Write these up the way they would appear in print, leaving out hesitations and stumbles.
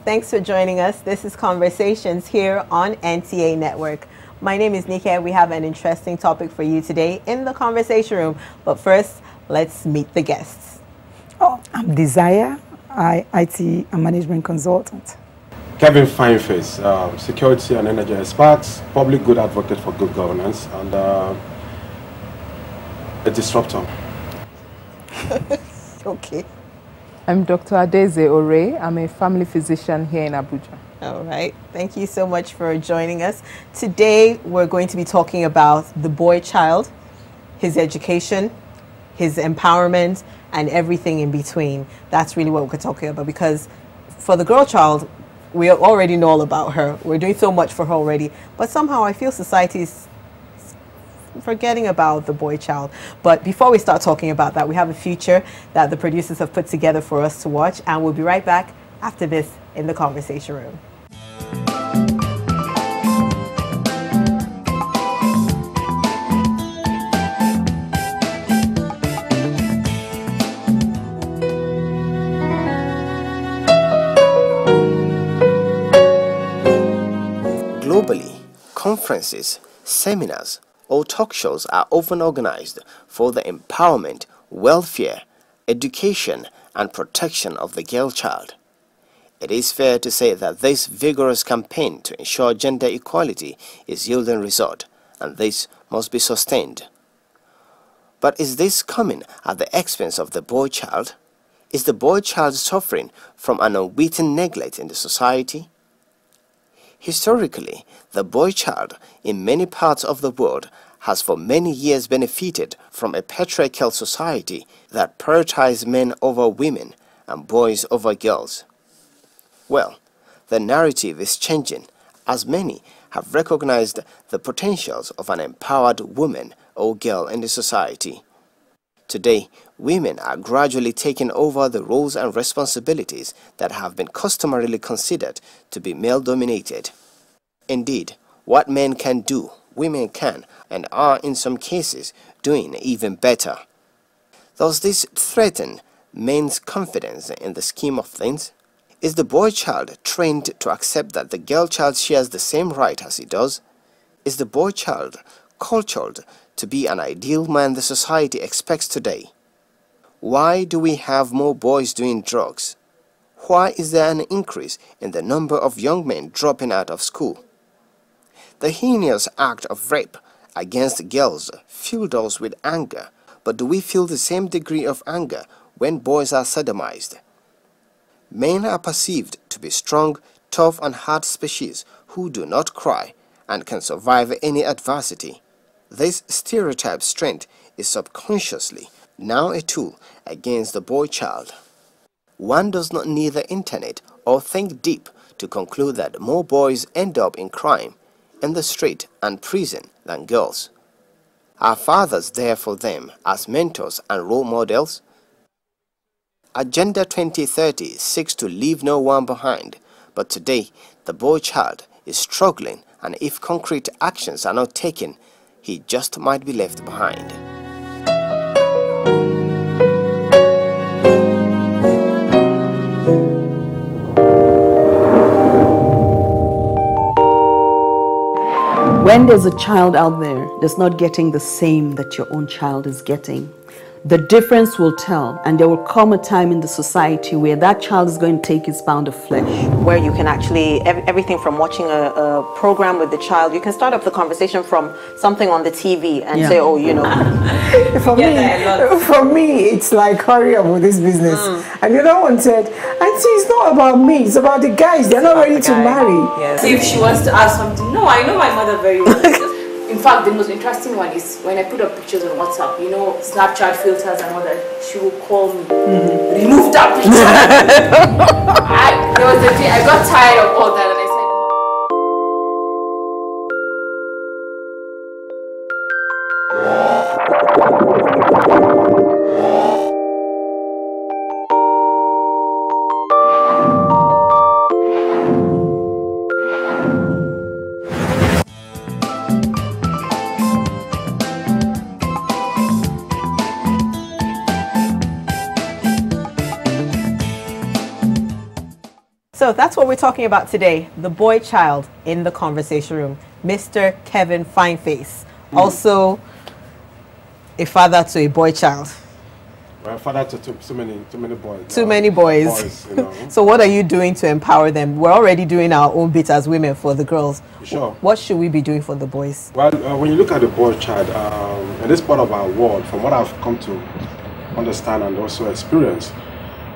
Thanks for joining us. This is Conversations here on NTA Network. My name is Nika. We have an interesting topic for you today in the conversation room. But first, let's meet the guests. Oh, I'm Desire, IT and management consultant. Kevin Fineface, security and energy expert, public good advocate for good governance, and a disruptor. Okay. I'm Dr. Adeze Ore. I'm a family physician here in Abuja. All right. Thank you so much for joining us. Today, we're going to be talking about the boy child, his education, his empowerment, and everything in between. That's really what we're talking about, because for the girl child, we already know all about her. We're doing so much for her already. But somehow I feel society is forgetting about the boy child. But before we start talking about that, we have a feature that the producers have put together for us to watch, and we'll be right back after this in the conversation room. Globally, conferences, seminars, or talk shows are often organized for the empowerment, welfare, education, and protection of the girl child. It is fair to say that this vigorous campaign to ensure gender equality is yielding result, and this must be sustained. But is this coming at the expense of the boy child? Is the boy child suffering from an unwitting neglect in the society? Historically, the boy child in many parts of the world has for many years benefited from a patriarchal society that prioritized men over women and boys over girls. Well, the narrative is changing, as many have recognized the potentials of an empowered woman or girl in the society. Today, women are gradually taking over the roles and responsibilities that have been customarily considered to be male-dominated. Indeed, what men can do, women can, and are in some cases doing even better. Does this threaten men's confidence in the scheme of things? Is the boy child trained to accept that the girl child shares the same right as he does? Is the boy child cultured to be an ideal man the society expects today? Why do we have more boys doing drugs? Why is there an increase in the number of young men dropping out of school? The heinous act of rape against girls filled us with anger, but do we feel the same degree of anger when boys are sodomized? Men are perceived to be strong, tough and hard species who do not cry and can survive any adversity. This stereotype strength is subconsciously now a tool against the boy child. One does not need the internet or think deep to conclude that more boys end up in crime, in the street and prison than girls. Are fathers there for them as mentors and role models? Agenda 2030 seeks to leave no one behind, but today the boy child is struggling, and if concrete actions are not taken, he just might be left behind. When there's a child out there that's not getting the same that your own child is getting, the difference will tell, and there will come a time in the society where that child is going to take his pound of flesh. Where you can actually, everything from watching a program with the child, you can start up the conversation from something on the TV and say, oh, you know. For me, it's like, hurry up with this business. And the other one said, Auntie, it's not about me, it's about the guys. They're not ready to marry. Yes. If she wants to ask something, no, I know my mother very well. In fact, the most interesting one is when I put up pictures on WhatsApp, you know, Snapchat filters and all that, she will call me, remove that picture. There was a day I got tired of all that, and I said, So that's what we're talking about today, the boy child in the conversation room, Mr. Kevin Fineface, also a father to a boy child. Well, father to too many boys. Too many boys. You know. So what are you doing to empower them? We're already doing our own bit as women for the girls. Sure. What should we be doing for the boys? Well, when you look at the boy child, in this part of our world, from what I've come to understand and also experience,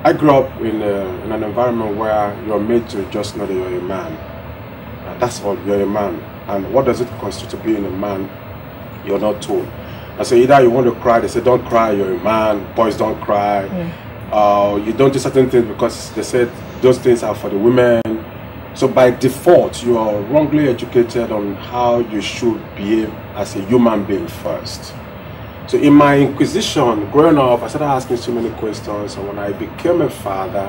I grew up in an environment where you're made to just know that you're a man. That's all, you're a man. And what does it constitute to being a man? You're not told. And so either you want to cry, they say don't cry, you're a man, boys don't cry. You don't do certain things because they said those things are for the women. So by default, you are wrongly educated on how you should behave as a human being first. So in my inquisition, growing up, I started asking so many questions, and when I became a father,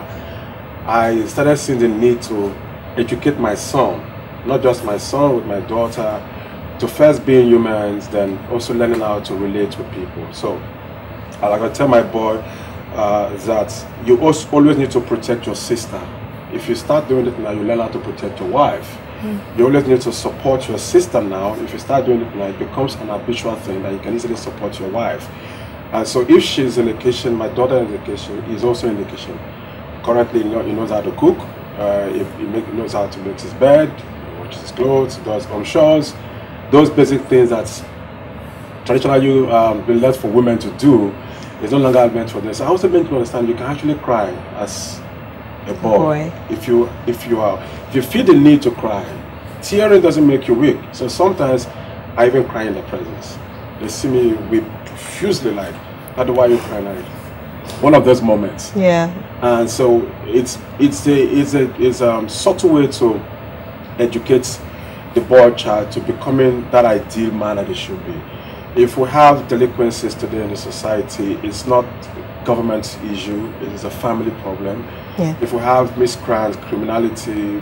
I started seeing the need to educate my son, not just my son, with my daughter, to first being humans, then also learning how to relate with people. So like I tell my boy that you also always need to protect your sister. If you start doing it now, you learn how to protect your wife. You always need to support your sister now. If you start doing it now, it becomes an habitual thing that you can easily support your wife. And so if she's in the kitchen, my daughter in the kitchen is also in the kitchen. Currently, he knows how to cook, he knows how to make his bed, washes his clothes, does home chores. Those basic things that traditionally been left for women to do is no longer meant for them. So I also meant to understand you can actually cry as a boy. If you feel the need to cry, tearing doesn't make you weak. So sometimes I even cry in their presence. They see me weep profusely, like, how do you cry like? One of those moments. Yeah. And so it's a subtle way to educate the boy child to becoming that ideal man that he should be. If we have delinquencies today in the society, it's not a government issue, it is a family problem. Yeah. If we have miscreants, criminality,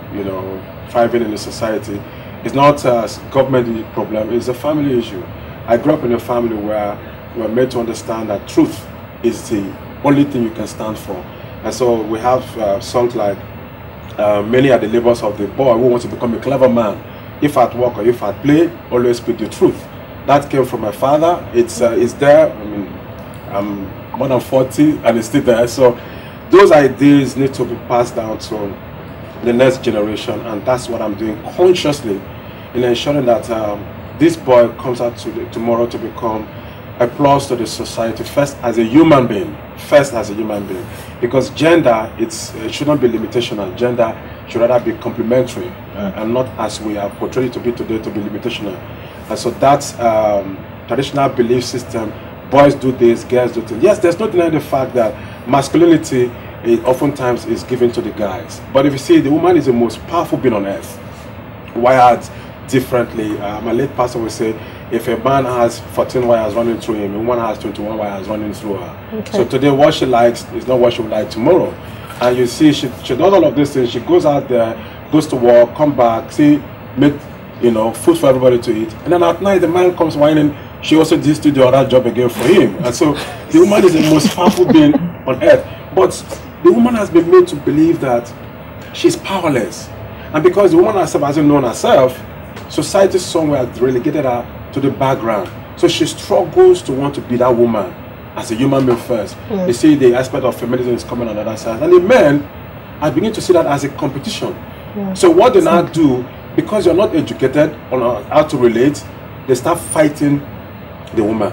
thriving in the society, it's not a government problem, it's a family issue. I grew up in a family where we're made to understand that truth is the only thing you can stand for. And so we have songs like, many are the labors of the boy who wants to become a clever man. If at work or if at play, always speak the truth. That came from my father. It's there. I mean, I'm more than 40 and it's still there. So those ideas need to be passed down to the next generation, and that's what I'm doing consciously in ensuring that this boy comes out tomorrow to become a plus to the society, first as a human being, because gender, it shouldn't be limitational. Gender should rather be complementary and not as we have portrayed it to be today, to be limitational. And so that's traditional belief system. Boys do this, girls do this. Yes, there's no denying the fact that masculinity oftentimes is given to the guys. But if you see, the woman is the most powerful being on earth, wired differently. My late pastor would say, if a man has 14 wires running through him, a woman has 21 wires running through her. Okay. So today what she likes is not what she would like tomorrow. And you see, she does all of these things. She goes out there, goes to work, come back, make food for everybody to eat. And then at night, the man comes whining. She also does to do other job again for him. And so the woman is the most powerful being on earth. But the woman has been made to believe that she's powerless. And because the woman herself hasn't known herself, society somewhere has relegated her to the background. So she struggles to want to be that woman as a human being first. You see, the aspect of feminism is coming on the other side. And the men are beginning to see that as a competition. So what they now do, because you're not educated on how to relate, they start fighting the woman.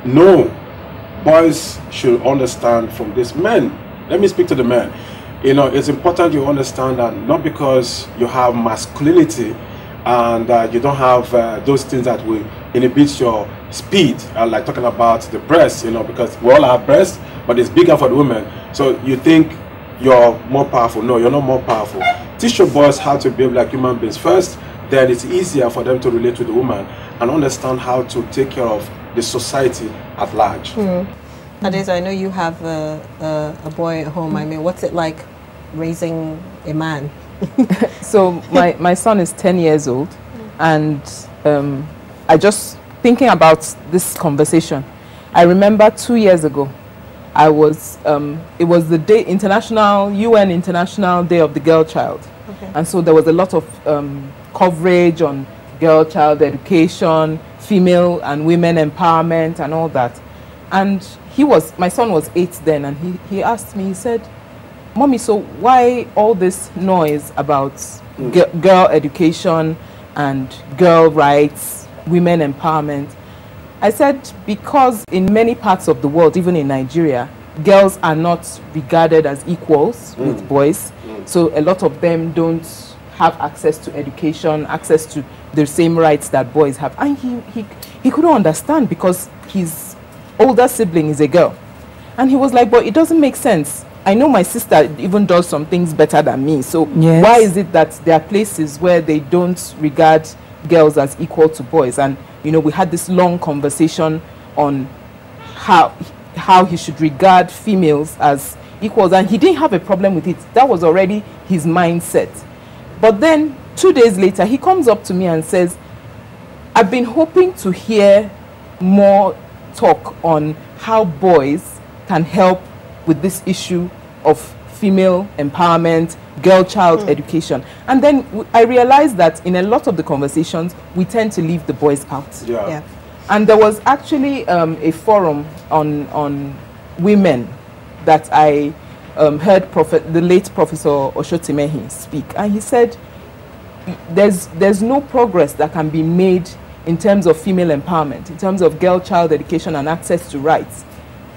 No, boys should understand from this. Men, let me speak to the men. It's important you understand that not because you have masculinity and you don't have those things that will inhibit your speed, like talking about the breast, because we all have breasts, but it's bigger for the women. So you think you're more powerful. No, you're not more powerful. Teach your boys how to behave like human beings first, then it's easier for them to relate to the woman and understand how to take care of the society at large. Adeza, I know you have a boy at home. I mean, what's it like raising a man? So my son is 10 years old, and I just thinking about this conversation, I remember 2 years ago I was, it was the day, UN International Day of the Girl Child. Okay. And so there was a lot of coverage on girl child education, female and women empowerment and all that. And my son was 8 then, and he asked me, he said, "Mommy, so why all this noise about girl education and girl rights, women empowerment?" I said, because in many parts of the world, even in Nigeria, girls are not regarded as equals with boys. So a lot of them don't have access to education, access to the same rights that boys have. And he couldn't understand because his older sibling is a girl. And he was like, but it doesn't make sense. I know my sister even does some things better than me. So why is it that there are places where they don't regard girls as equal to boys? And you know, we had this long conversation on how he should regard females as equals, and he didn't have a problem with it. That was already his mindset. But then 2 days later, he comes up to me and says, "I've been hoping to hear more talk on how boys can help with this issue of female empowerment, girl child education." And then I realized that in a lot of the conversations, we tend to leave the boys out. Yeah. And there was actually a forum on women that I heard the late Professor Oshotimehi speak. And he said, there's no progress that can be made in terms of female empowerment, in terms of girl child education and access to rights,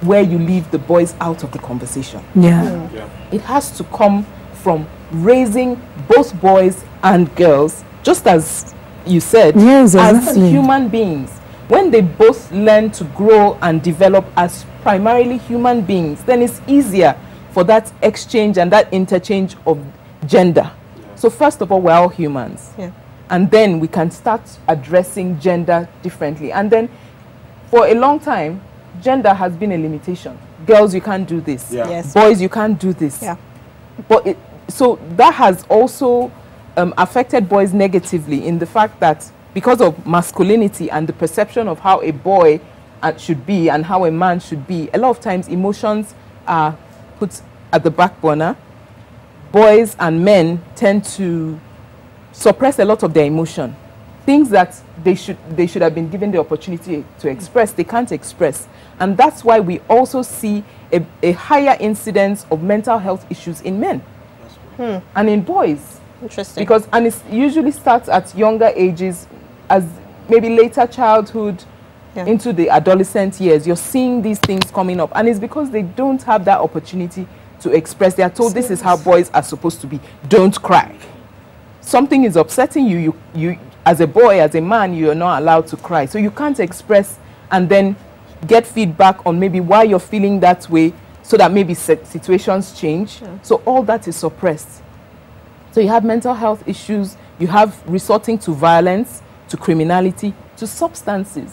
where you leave the boys out of the conversation. It has to come from raising both boys and girls, just as you said, as human beings. When they both learn to grow and develop as primarily human beings, then it's easier for that exchange and that interchange of gender. So first of all, we're all humans. And then we can start addressing gender differently. And then for a long time, gender has been a limitation. Girls, you can't do this. Boys, you can't do this. But so that has also affected boys negatively in the fact that because of masculinity and the perception of how a boy should be and how a man should be, a lot of times emotions are put at the back burner. Boys and men tend to suppress a lot of their emotion. Things that they should have been given the opportunity to express, they can't express. And that's why we also see a higher incidence of mental health issues in men and in boys. Interesting. And it usually starts at younger ages, as maybe later childhood into the adolescent years. You're seeing these things coming up, and it's because they don't have that opportunity to express. They are told this is how boys are supposed to be. Don't cry. Something is upsetting you. You as a boy, as a man, you are not allowed to cry. So you can't express and then get feedback on maybe why you're feeling that way, so that maybe situations change. So all that is suppressed. So you have mental health issues. You have resorting to violence, to criminality, to substances,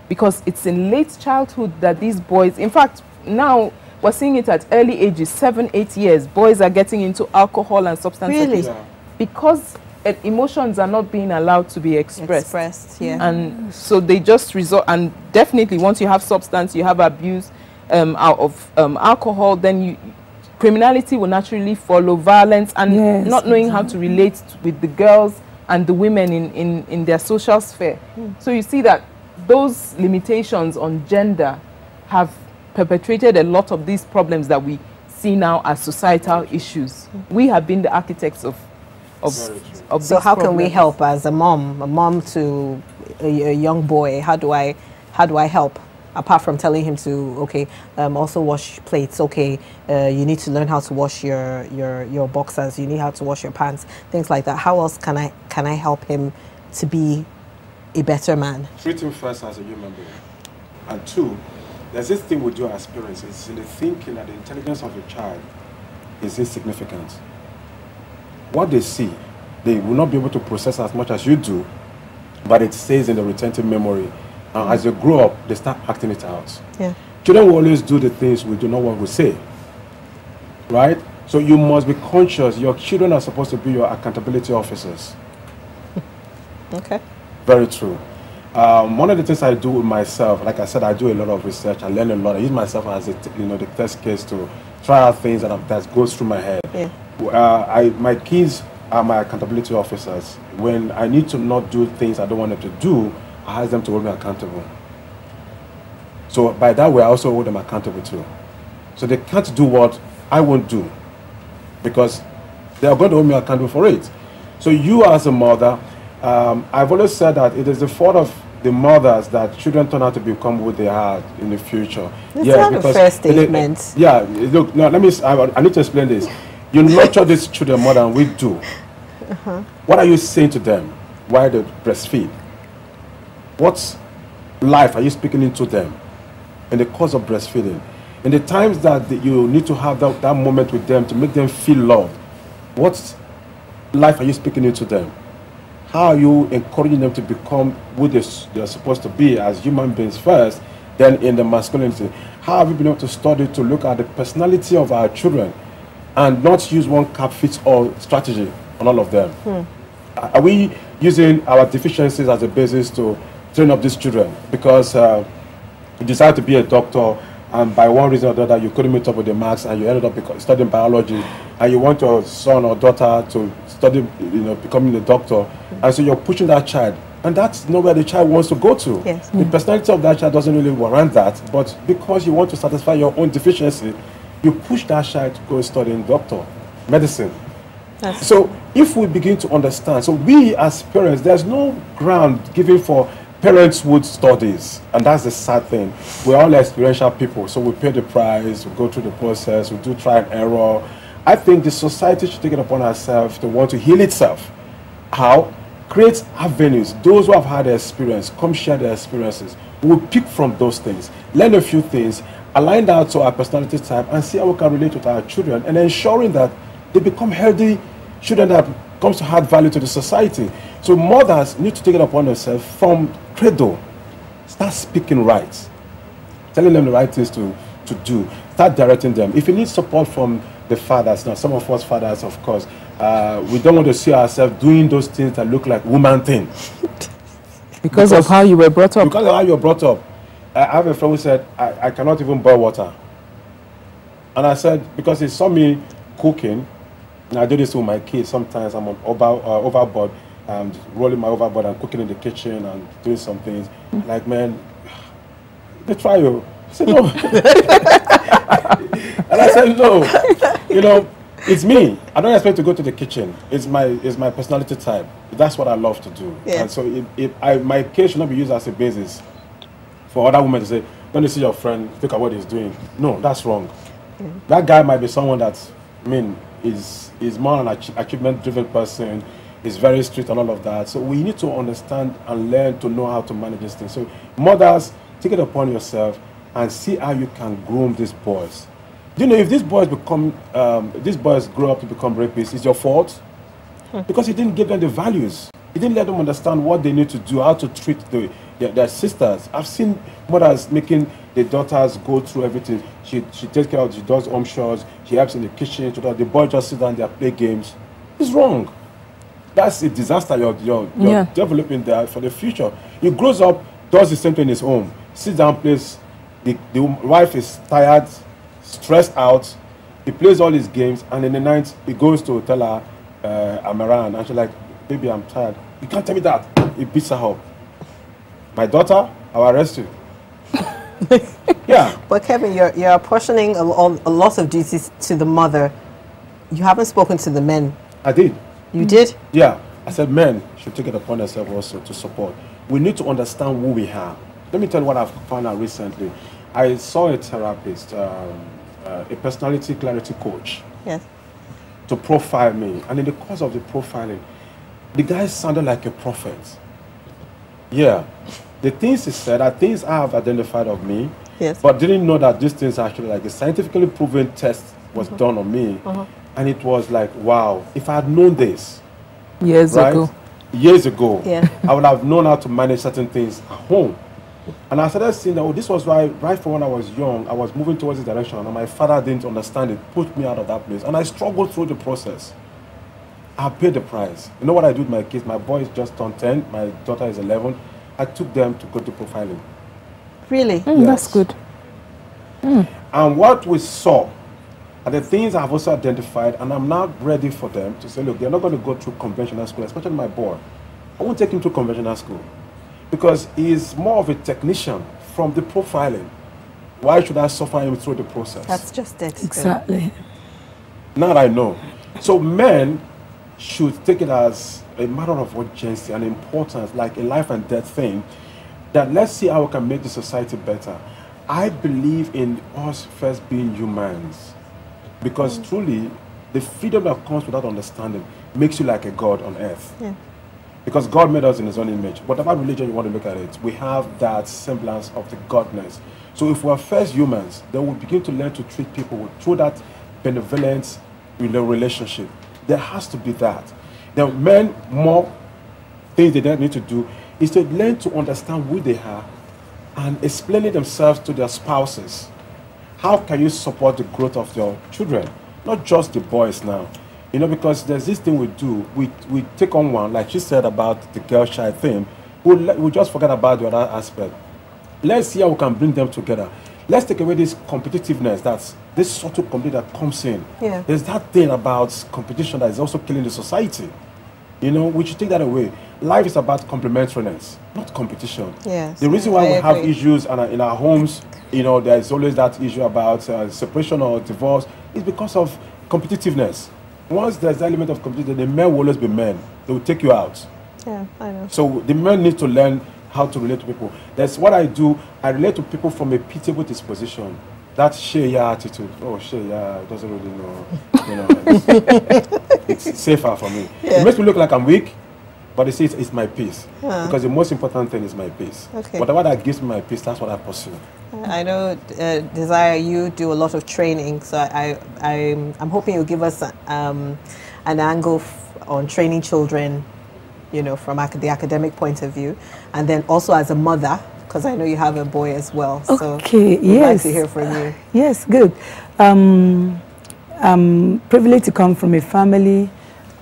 because it's in late childhood that these boys, in fact, now we're seeing it at early ages, 7, 8 years, boys are getting into alcohol and substance abuse because emotions are not being allowed to be expressed. And so they just resort, and definitely once you have substance, you have abuse out of alcohol, then criminality will naturally follow, violence, and not knowing how to relate with the girls and the women in their social sphere. So you see that those limitations on gender have perpetrated a lot of these problems that we see now as societal issues. We have been the architects of so how can we help as a mom to a young boy? How do I help? Apart from telling him to, also wash plates, you need to learn how to wash your boxers, you need how to wash your pants, things like that. How else can I help him to be a better man? Treat him first as a human being. And 2, there's this thing we do as parents, it's in the thinking that the intelligence of a child is insignificant. What they see, they will not be able to process as much as you do, but it stays in the retentive memory. And as they grow up, they start acting it out. Children will always do the things we do not want to say. Right? So you must be conscious. Your children are supposed to be your accountability officers. Okay. Very true. One of the things I do with myself, like I said, I do a lot of research. I learn a lot. I use myself as a, the test case to try out things that goes through my head. Yeah. My kids are my accountability officers. When I need to not do things I don't want them to do, I ask them to hold me accountable. So by that way, I also hold them accountable too. So they can't do what I won't do, because they are going to hold me accountable for it. So you as a mother, I've always said that it is the fault of the mothers that children turn out to become who they are in the future. It's not a fair statement. Look, no, I need to explain this. You nurture these children more than we do. What are you saying to them while they breastfeed? What life are you speaking into them in the course of breastfeeding? In the times that you need to have that moment with them to make them feel loved, what life are you speaking into them? How are you encouraging them to become who they're supposed to be as human beings first, then in the masculinity? How have you been able to study to look at the personality of our children and not use one cap fits all strategy on all of them? Are we using our deficiencies as a basis to train up these children? Because you decide to be a doctor, and by one reason or the other you couldn't meet up with the marks and you ended up studying biology, and you want your son or daughter to study, becoming a doctor, and so you're pushing that child, and that's not where the child wants to go to. Yes. The personality of that child doesn't really warrant that, but because you want to satisfy your own deficiency, you push that child to go studying medicine. So if we begin to understand, so we as parents, there's no ground given for parenthood studies, and that's the sad thing. We're all experiential people, so we pay the price, we go through the process, we do try and error. I think the society should take it upon ourselves to want to heal itself. How? Create avenues. Those who have had the experience, come share their experiences. We'll pick from those things, learn a few things, align that to our personality type, and see how we can relate with our children, and ensuring that they become healthy children that comes to add value to the society. So mothers need to take it upon themselves from cradle. Start speaking right, telling them the right things to do. Start directing them. If you need support from the fathers, now some of us fathers, of course, we don't want to see ourselves doing those things that look like woman things. Because of how you were brought up. Because of how you were brought up. I have a friend who said, I cannot even boil water. And I said, because he saw me cooking, and I do this with my kids. Sometimes I'm on overboard, rolling my overboard and cooking in the kitchen and doing some things. Like, man, they try you. I said, no. And I said, no. It's me. I don't expect to go to the kitchen. It's my personality type. That's what I love to do. Yeah. And so my case should not be used as a basis for other women to say, don't you see your friend, look at what he's doing. No, that's wrong. That guy might be someone that, is more an achievement-driven person, is very strict and all of that. So we need to understand and learn to know how to manage these things. So mothers, take it upon yourself and see how you can groom these boys. If these boys grow up to become rapists, it's your fault. Because you didn't give them the values. You didn't let them understand what they need to do, how to treat their sisters. I've seen mothers making the daughters go through everything. She takes care of, she does home chores, she helps in the kitchen, so that the boy just sit down there, play games. It's wrong. That's a disaster you're developing there for the future. He grows up, does the same thing in his home, sits down, plays. The wife is tired, stressed out. He plays all his games, and in the night he goes to tell her, I'm around, and she's like, baby, I'm tired. You can't tell me that. He beats her up. My daughter, I'll arrest you. Yeah. But Kevin, you're apportioning a lot of duties to the mother. You haven't spoken to the men. I did. You did? Yeah. I said men should take it upon themselves also to support. We need to understand who we are. Let me tell you what I've found out recently. I saw a therapist, a personality clarity coach. Yes. To profile me. And in the course of the profiling, the guy sounded like a prophet. Yeah. The things he said are things I have identified of me, but didn't know that these things are actually like a scientifically proven test was done on me. And it was like, wow, if I had known this years ago, I would have known how to manage certain things at home. And I started seeing that, this was why, right from when I was young, I was moving towards this direction, and my father didn't understand it, pushed me out of that place. And I struggled through the process. I paid the price. You know what I do with my kids? My boy is just turned 10, my daughter is 11. I took them to go to profiling. Really? Yes. That's good. And what we saw are the things I've also identified, and I'm now ready for them to say, look, they're not going to go through conventional school, especially my boy. I won't take him to conventional school because he's more of a technician from the profiling. Why should I suffer him through the process? That's just it. Exactly. Now that I know. So men should take it as a matter of urgency and importance, like a life and death thing, that let's see how we can make the society better. I believe in us first being humans, because truly the freedom that comes with that understanding makes you like a God on earth. Yeah. Because God made us in his own image. Whatever religion you want to look at it, we have that semblance of the godness. So if we are first humans, then we begin to learn to treat people through that benevolence relationship. There has to be that. Now, men, more things they don't need to do is to learn to understand who they are and explaining themselves to their spouses. How can you support the growth of your children? Not just the boys now. You know, because there's this thing we do. We take on one, like she said about the girl child thing. We just forget about the other aspect. Let's see how we can bring them together. Let's take away this competitiveness, that's this subtle competition that comes in. Yeah. There's that thing about competition that is also killing the society. You know, we should take that away. Life is about complementariness, not competition. Yes, The reason why I we have agree. issues in our homes, you know, there's always that issue about separation or divorce, is because of competitiveness. Once there's that element of competition, the men will always be men. They will take you out. Yeah, I know. So the men need to learn how to relate to people. That's what I do. I relate to people from a pitiable disposition. That share attitude. Oh, share, doesn't really know. You know, it's safer for me. Yeah. It makes me look like I'm weak, but it says it's my peace. Because the most important thing is my peace. Okay. Whatever that gives me my peace, that's what I pursue. I know, Desire, you do a lot of training, so I'm hoping you'll give us an angle on training children, you know, from the academic point of view, and then also as a mother, because I know you have a boy as well. So Okay, we'd yes. like to hear from you. Yes, good. I'm privileged to come from a family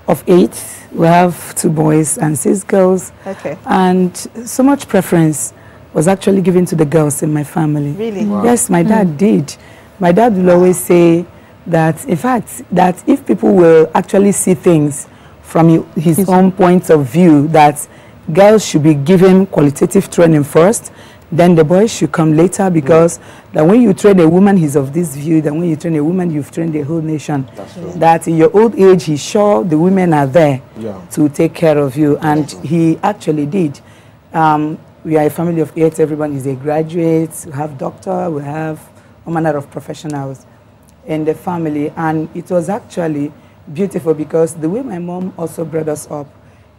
of 8. We have 2 boys and 6 girls. Okay. And so much preference was actually given to the girls in my family. Really? Wow. Yes, my dad did. My dad will always say that, in fact, that if people will actually see things from his own point of view, that girls should be given qualitative training first, then the boys should come later, because that when you train a woman, he's of this view, that when you train a woman, you've trained the whole nation. That's true. That in your old age, he's sure the women are there Yeah. to take care of you. And he actually did. We are a family of 8. Everyone is a graduate. We have doctor. We have all manner of professionals in the family. And it was actually beautiful, because the way my mom also brought us up,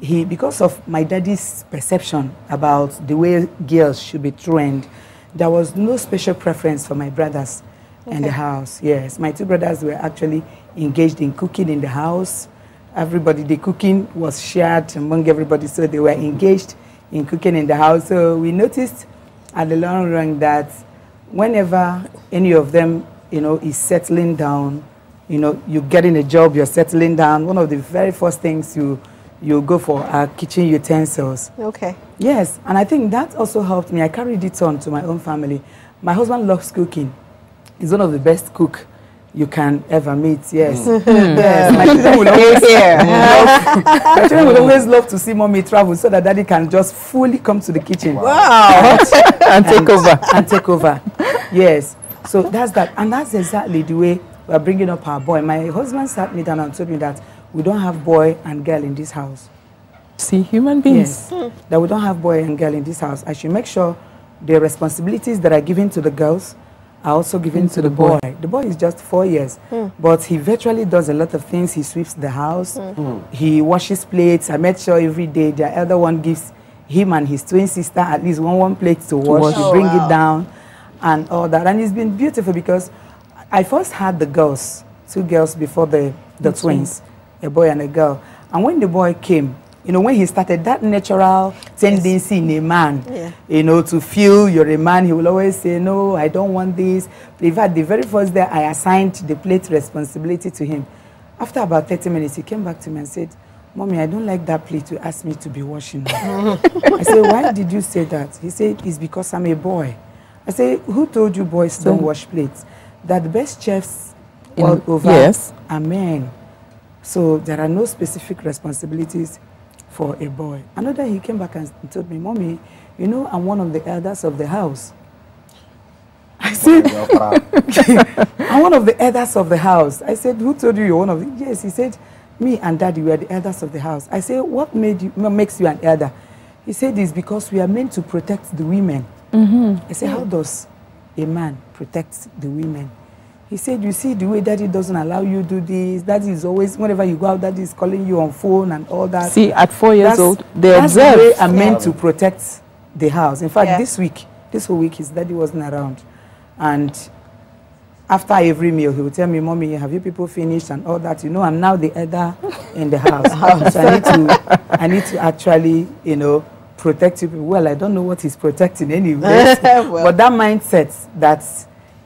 because of my daddy's perception about the way girls should be trained, there was no special preference for my brothers in the house. Yes, my 2 brothers were actually engaged in cooking in the house. Everybody, the cooking was shared among everybody, so they were engaged in cooking in the house. So we noticed at the long run that whenever any of them, you know, is settling down, you know, you're getting a job, you're settling down, one of the very first things you go for are kitchen utensils. Okay. Yes, and I think that also helped me. I carried it on to my own family. My husband loves cooking. He's one of the best cook you can ever meet. Yes. Yes. My children will always love to see mommy travel, so that daddy can just fully come to the kitchen. Wow. and take over. And take over. Yes. So that's that. And that's exactly the way we're bringing up our boy. My husband sat me down and told me that we don't have boy and girl in this house. See, human beings. Yes. That we don't have boy and girl in this house. I should make sure the responsibilities that are given to the girls are also given to the boy. The boy is just 4 years, but he virtually does a lot of things. He sweeps the house. He washes plates. I make sure every day the elder one gives him and his twin sister at least one plate to wash. You bring it down and all that. And it's been beautiful, because I first had the girls, 2 girls before the twins, a boy and a girl. And when the boy came, you know, when he started, that natural tendency in a man, you know, to feel you're a man, he will always say, no, I don't want this. In fact, the very first day I assigned the plate responsibility to him. After about 30 minutes, he came back to me and said, Mommy, I don't like that plate to ask me to be washing. I said, why did you say that? He said, it's because I'm a boy. I said, who told you boys don't wash plates? That the best chefs all over are men. So there are no specific responsibilities for a boy. Another, he came back and told me, Mommy, you know, I'm one of the elders of the house. I said, I'm one of the elders of the house. I said, who told you you're one of the? Yes, he said, me and Daddy, we are the elders of the house. I said, what makes you an elder? He said, it's because we are meant to protect the women. I said, how does a man protect the women? He said, you see the way Daddy doesn't allow you to do this. Daddy is always, whenever you go out, Daddy is calling you on phone and all that. See, at 4 years old, they that's observe. The way I'm meant to protect the house. In fact, this whole week, his daddy wasn't around. And after every meal, he would tell me, Mommy, have you people finished and all that? You know, I'm now the elder in the house. So I need to actually, you know, protect you. Well, I don't know what he's protecting anyway. But that mindset that,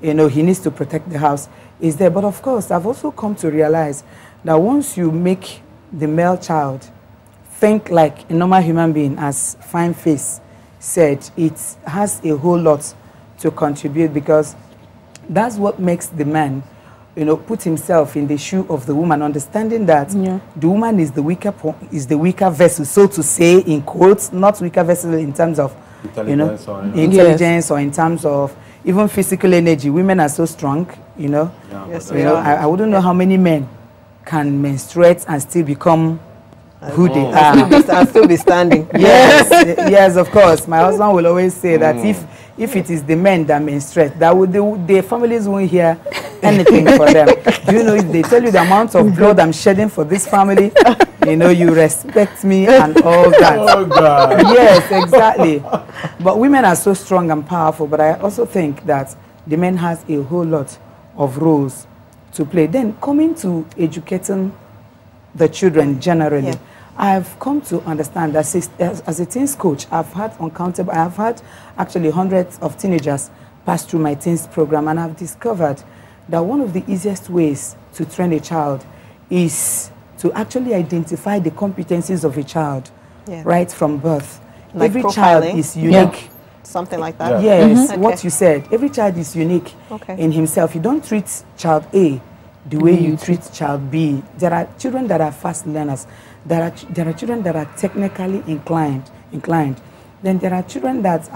you know, he needs to protect the house is there. But of course, I've also come to realize that once you make the male child think like a normal human being, as Fine Face said, it has a whole lot to contribute, because that's what makes the man, you know, put himself in the shoe of the woman, understanding that the woman is the weaker vessel, so to say, in quotes, not weaker vessel in terms of intelligence or in terms of even physical energy. Women are so strong, you know. I wouldn't know how many men can menstruate and still become who they are. And still be standing. Yes, yes, of course. My husband will always say that if it is the men that menstruate, that would the families won't hear anything for them. Do you know, if they tell you the amount of blood I'm shedding for this family, you know, you respect me and all that. Oh, God. Yes, exactly. But women are so strong and powerful, but I also think that the men has a whole lot of roles to play. Then coming to educating the children generally, I've come to understand that as a teens coach, I've had actually hundreds of teenagers pass through my teens program, and I've discovered that one of the easiest ways to train a child is to actually identify the competencies of a child right from birth. Like every profiling. Child is unique. Something like that? Yes, what you said. Every child is unique in himself. You don't treat child A the way you treat child B. There are children that are fast learners. There are children that are technically inclined. Then there are children that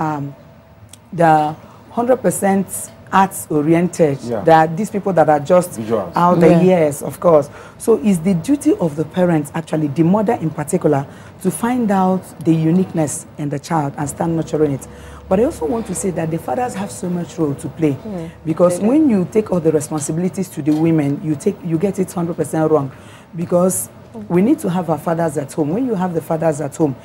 they're 100% arts oriented. There are these people that are just out there. Yes, of course. So it's the duty of the parents, actually, the mother in particular, to find out the uniqueness in the child and start nurturing it. But I also want to say that the fathers have so much role to play, because when you take all the responsibilities to the women, you get it 100% wrong, because we need to have our fathers at home. When you have the fathers at home,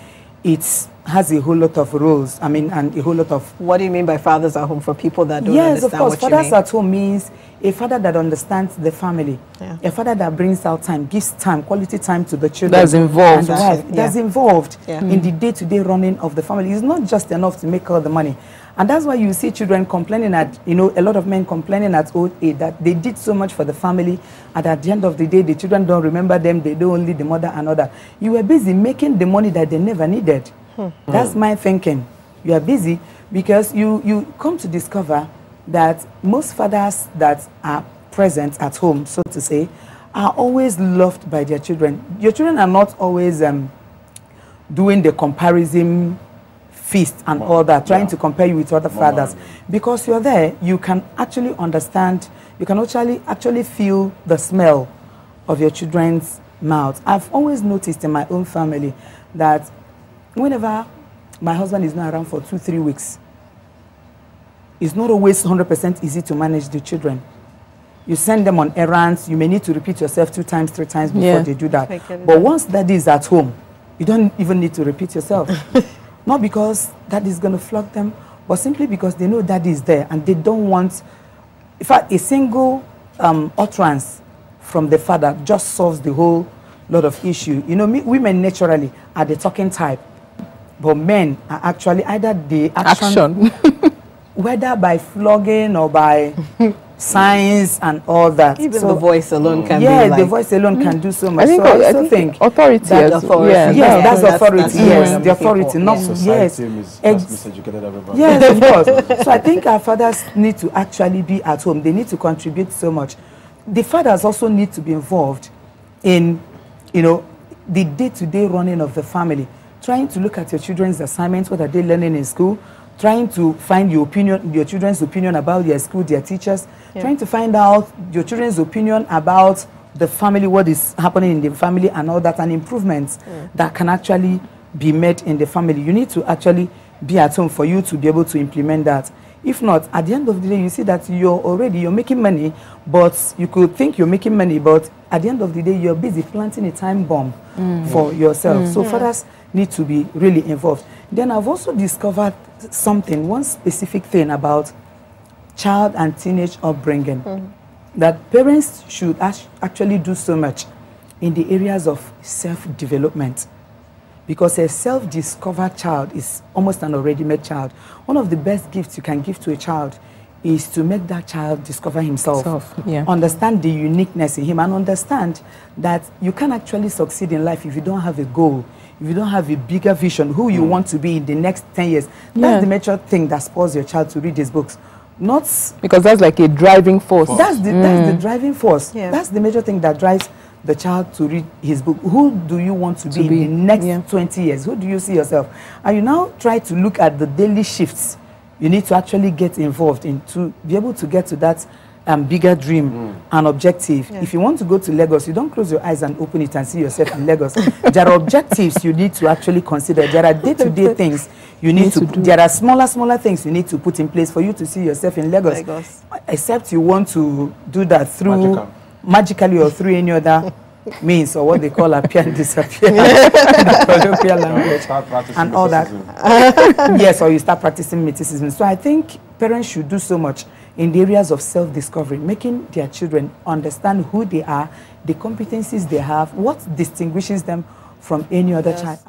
it has a whole lot of roles. I mean, and a whole lot of... What do you mean by fathers at home, for people that don't understand? Yes, of course. Fathers at home means a father that understands the family, a father that brings out time, gives time, quality time to the children. That's involved. That's involved in the day-to-day running of the family. It's not just enough to make all the money. And that's why you see children complaining at, you know, a lot of men complaining at old age that they did so much for the family, and at the end of the day, the children don't remember them, they don't only the mother and other. You were busy making the money that they never needed. That's my thinking. You are busy because you come to discover that most fathers that are present at home, so to say, are always loved by their children. Your children are not always doing the comparison feast and all that, trying to compare you with other fathers. Because you're there, you can actually understand, you can actually feel the smell of your children's mouth. I've always noticed in my own family that whenever my husband is not around for 2-3 weeks, it's not always 100% easy to manage the children. You send them on errands, you may need to repeat yourself 2 times, 3 times before they do that. But once daddy is at home, you don't even need to repeat yourself. Not because daddy is going to flog them, but simply because they know daddy is there and they don't want... In fact, a single utterance from the father just solves the whole lot of issue. You know, women naturally are the talking type, but men are actually either the action. Whether by flogging or by science and all that. Even the voice alone can be like... the voice alone can do so much. I think, so I also think authority. that's authority. Yes, that's authority. Yes, the authority. Not yes. Miseducated everybody. Yes, of course. So I think our fathers need to actually be at home. They need to contribute so much. The fathers also need to be involved in, you know, the day-to-day running of the family. Trying to look at your children's assignments, what are they learning in school, trying to find your children's opinion about their school, their teachers, trying to find out your children's opinion about the family, what is happening in the family and all that, and improvements that can actually be made in the family. You need to actually be at home for you to be able to implement that. If not, at the end of the day, you see that you're making money, but you could think you're making money, but at the end of the day, you're busy planting a time bomb for yourself. So fathers need to be really involved. Then I've also discovered one specific thing about child and teenage upbringing, that parents should actually do so much in the areas of self-development. Because a self-discovered child is almost an already-made child. One of the best gifts you can give to a child is to make that child discover himself, understand the uniqueness in him, and understand that you can actually succeed in life if you don't have a goal, if you don't have a bigger vision, who you want to be in the next 10 years. That's the major thing that spurs your child to read his books. Not because that's like a driving force. That's the driving force. That's the major thing that drives the child to read his book. Who do you want to be in the next 20 years? Who do you see yourself? And you now try to look at the daily shifts you need to actually get involved in to be able to get to that bigger dream and objective. If you want to go to Lagos, you don't close your eyes and open it and see yourself in Lagos. There are objectives you need to actually consider. There are day-to-day things you need to do. There are smaller things you need to put in place for you to see yourself in Lagos. Except you want to do that through magically or through any other means, or what they call appear and disappear, colloquial language, and all that. Yes, or you start practicing mysticism. So I think parents should do so much in the areas of self-discovery, making their children understand who they are, the competencies they have, what distinguishes them from any other child.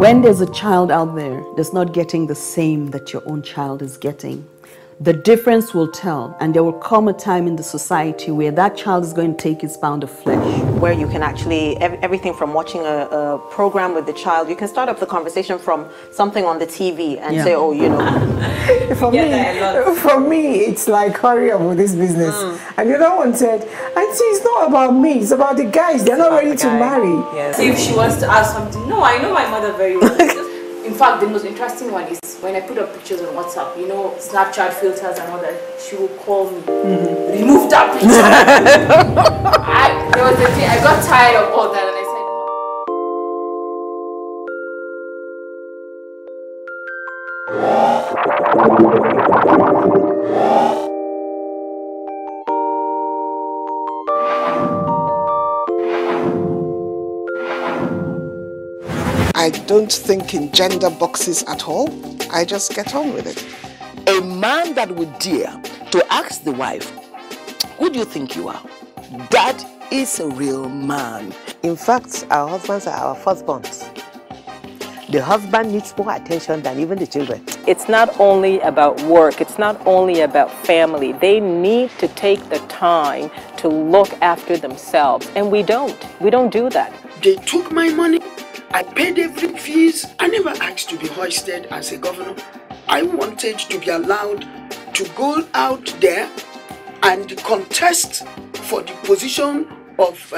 When there's a child out there that's not getting the same that your own child is getting, the difference will tell, and there will come a time in the society where that child is going to take his pound of flesh. Where you can actually, everything from watching a program with the child, you can start up the conversation from something on the TV and say, oh, you know. For me, it's like, hurry up with this business. And the other one said, Auntie, it's not about me, it's about the guys. They're not ready to marry. See if she wants to ask something. No, I know my mother very well. In fact, the most interesting one is when I put up pictures on WhatsApp, you know, Snapchat filters and all that, she will call me, remove that picture. There was a day, I got tired of all that and I said, I don't think in gender boxes at all. I just get on with it. A man that would dare to ask the wife, who do you think you are? That is a real man. In fact, our husbands are our firstborns. The husband needs more attention than even the children. It's not only about work, it's not only about family. They need to take the time to look after themselves, and we don't do that. They took my money. I paid every fees. I never asked to be hoisted as a governor. I wanted to be allowed to go out there and contest for the position of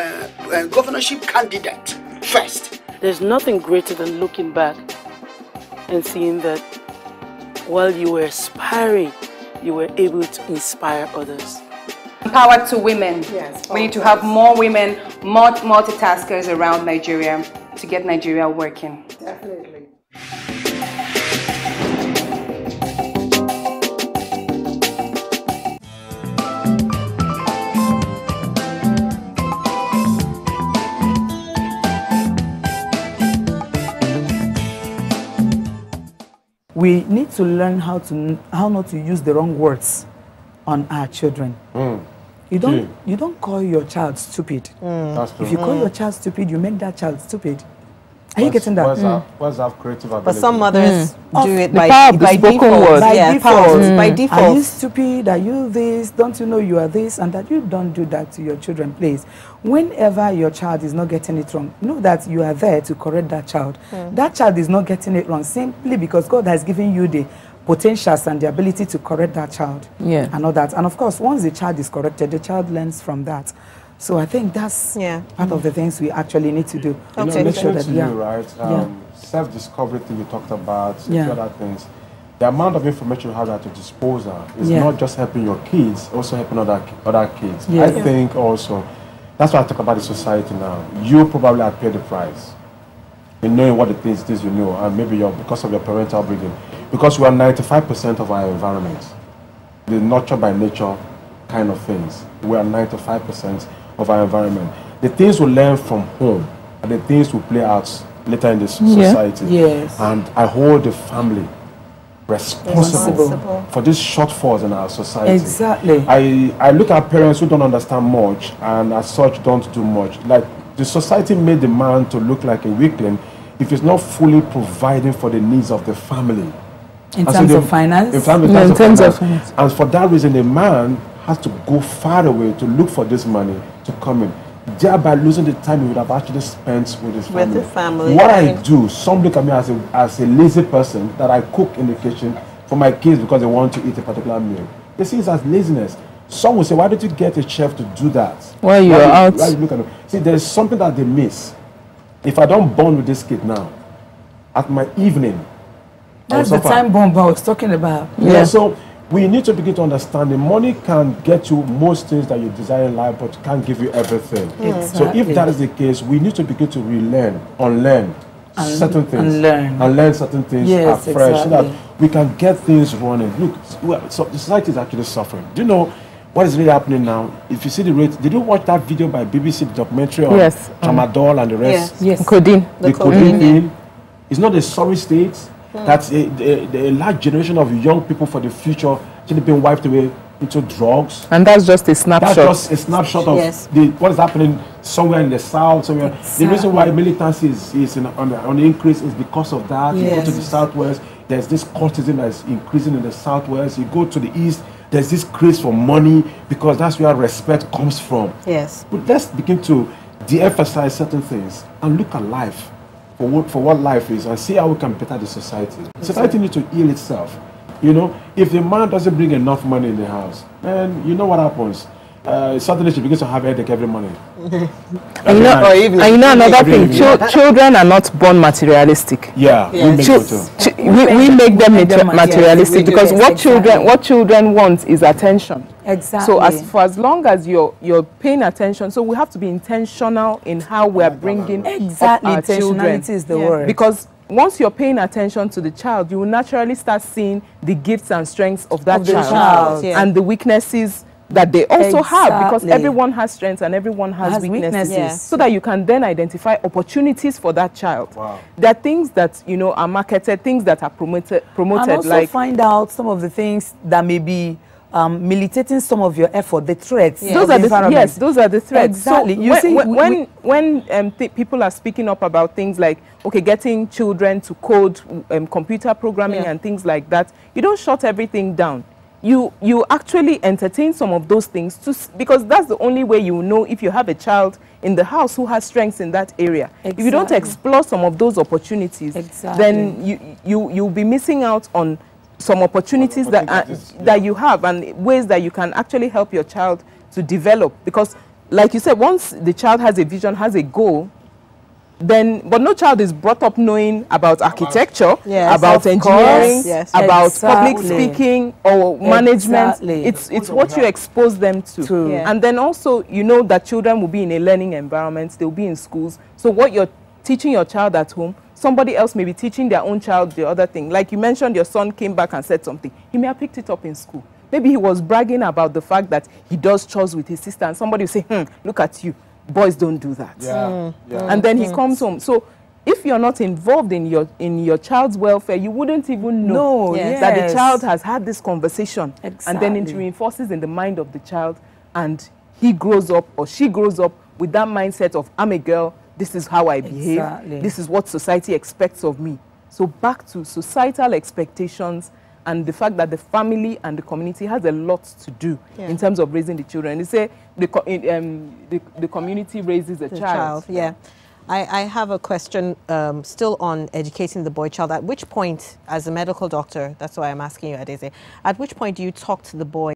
governorship candidate first. There's nothing greater than looking back and seeing that while you were aspiring, you were able to inspire others. Power to women. Yes, we need to have more women, more multitaskers around Nigeria to get Nigeria working. Definitely. We need to learn how not to use the wrong words on our children. You don't call your child stupid. That's true. If you call your child stupid, you make that child stupid. Are you getting that? What's that creative ability? But some mothers do it by default. By default. Are you stupid? Are you this? Don't you know you are this? And that you don't do that to your children, please. Whenever your child is not getting it wrong, know that you are there to correct that child. That child is not getting it wrong simply because God has given you the potentials and the ability to correct that child. And all that. And of course, once the child is corrected, the child learns from that. So I think that's part of the things we actually need to do. You know, make sure that right? Self-discovery thing you talked about, other things. The amount of information you have at your disposal is not just helping your kids, also helping other kids. I think also, that's why I talk about the society now. You probably have paid the price in knowing what the things it is you know, and maybe because of your parental upbringing. Because we are 95% of our environment. The nurture by nature kind of things. We are 95% of our environment. The things we learn from home are the things we play out later in this society. And I hold the family responsible for these shortfalls in our society. Exactly. I look at parents who don't understand much and as such don't do much. Like the society made the man to look like a weakling if he's not fully providing for the needs of the family. In terms of finance? In terms of finance. And for that reason, a man has to go far away to look for this money to come in, thereby losing the time he would have actually spent with his family. With the family. What I do, some look at me as a lazy person that I cook in the kitchen for my kids because they want to eat a particular meal. They see it as laziness. Some will say, why don't you get a chef to do that? While you're out. Why you look at them? See, there's something that they miss. If I don't bond with this kid now, at my evening, that's the time bomb I was talking about. So we need to begin to understand the money can get you most things that you desire in life, but can't give you everything. So if that is the case, we need to begin to relearn, unlearn certain things, and learn certain things afresh, so that we can get things running. Look, so the society is actually suffering. Do you know what is really happening now? If you see the rate, did you watch that video by BBC, the documentary on Tramadol and the rest? Codeine. The codeine thing. It's not a sorry state. That's a large generation of young people for the future actually being wiped away into drugs. And that's just a snapshot. That's just a snapshot of what is happening somewhere in the south, somewhere. The reason why militancy is on the increase is because of that. You go to the southwest, there's this cultism that is increasing in the southwest. You go to the east, there's this craze for money because that's where respect comes from. But let's begin to de-emphasize certain things and look at life for what life is and see how we can better the society. Society needs to heal itself. You know, if the man doesn't bring enough money in the house, then you know what happens. Suddenly she begins to have a headache every morning. And you know another thing, children are not born materialistic. We make them materialistic because what children want is attention. So as long as you're paying attention, so we have to be intentional in how we are bringing up our children. Intentionality is the word. Because once you're paying attention to the child, you will naturally start seeing the gifts and strengths of that child and the weaknesses that they also have, because everyone has strengths and everyone has weaknesses. So that you can then identify opportunities for that child. There are things that are marketed, things that are promoted, and also like find out some of the things that may be militating some of your effort, the threats. Those are those are the threats. Exactly. So you see, when people are speaking up about things like getting children to code computer programming and things like that, you don't shut everything down. You actually entertain some of those things because that's the only way you know if you have a child in the house who has strengths in that area. If you don't explore some of those opportunities, then you'll be missing out on some opportunities that you have and ways that you can actually help your child to develop. Because like you said, once the child has a vision, has a goal, but no child is brought up knowing about architecture, about engineering, about public speaking or management. It's what you expose them to. And then also, that children will be in a learning environment, they'll be in schools. So what you're teaching your child at home, somebody else may be teaching their own child the other thing. Like you mentioned, your son came back and said something. He may have picked it up in school. Maybe he was bragging about the fact that he does chores with his sister, and somebody will say, look at you. Boys don't do that. And then he comes home. So if you're not involved in your child's welfare, you wouldn't even know that the child has had this conversation. And then it reinforces in the mind of the child, and he grows up or she grows up with that mindset of, I'm a girl, this is how I behave, Exactly. this is what society expects of me. So back to societal expectations and the fact that the family and the community has a lot to do in terms of raising the children. They say the community raises a child. Yeah. I have a question still on educating the boy child. At which point, as a medical doctor, that's why I'm asking you, Adeze, at which point do you talk to the boy